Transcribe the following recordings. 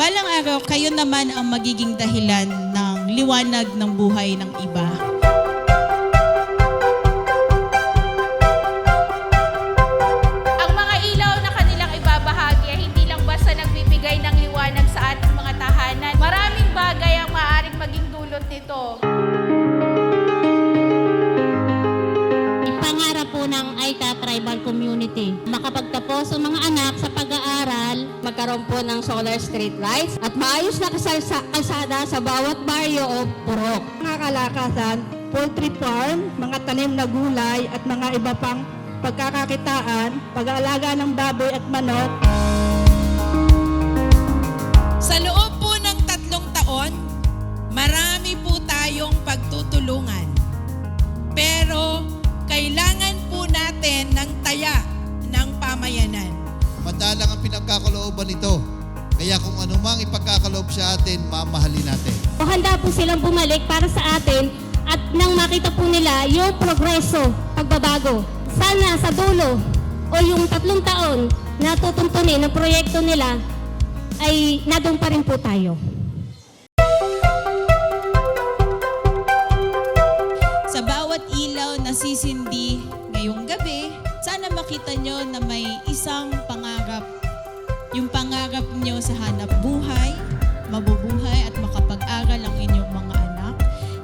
Balang araw, kayo naman ang magiging dahilan ng liwanag ng buhay ng iba. Ang mga ilaw na kanilang ibabahagi ay hindi lang basta nagbibigay ng liwanag sa ating mga tahanan. Maraming bagay ang maaaring maging dulot nito. Pangarap po ng Aita Tribal Community, makapagtapos ang mga anak sa pag-aaral, magkaroon po ng solar street lights at maayos na kalsada sa bawat baryo o purok. Mga kalakasan, poultry farm, mga tanim na gulay at mga iba pang pagkakakitaan, pag-aalaga ng baboy at manok. Sa loob po ng 3 taon, marami po tayong pagtutulungan. Pero kailangan po natin ng taya ng pamayanan. Madalang ang pinagkakalooban nito. Kaya kung anumang ipagkakaloob sa atin, mamahalin natin. Handa po silang bumalik para sa atin at nang makita po nila yung progreso, pagbabago. Sana sa dulo o yung 3 taon na tutuntunin ng proyekto nila ay nadun pa rin po tayo. Sa bawat ilaw na sisindi ngayong gabi, sana makita nyo na may isang pangarap. Yung pangarap nyo sa hanap buhay, mabubuhay at makapag-aral ang inyong mga anak.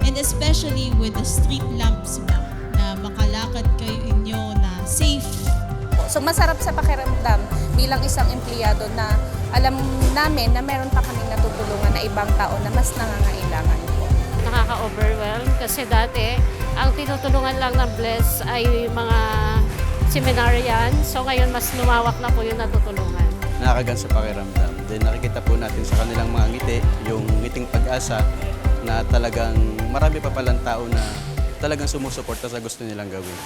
And especially with the street lamps mo, na makalakad kayo inyo na safe. So masarap sa pakiramdam bilang isang empleyado na alam namin na meron pa kaming natutulungan na ibang tao na mas nangangailangan po. Nakaka-overwhelm kasi dati ang tinutulungan lang ng Bless ay mga seminarian. So ngayon mas lumawak na po yung natutulungan. Nakakagaan sa pakiramdam. Then nakikita po natin sa kanilang mga ngiti, yung ngiting pag-asa na talagang marami pa palang tao na talagang sumusuporta sa gusto nilang gawin.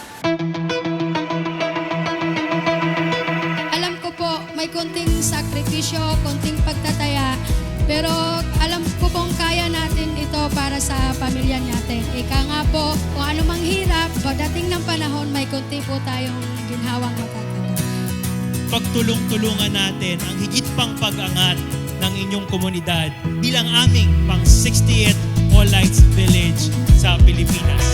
Alam ko po, may konting sakripisyo, konting pagtataya, pero alam ko pong kaya natin ito para sa pamilya natin. Ika nga po, kung anumang hirap, pagdating ng panahon, may konti po tayong ginhawang matatanggap. Pagtulong-tulungan natin ang higit pang pag-angat ng inyong komunidad bilang aming pang 60th All Lights Village sa Pilipinas.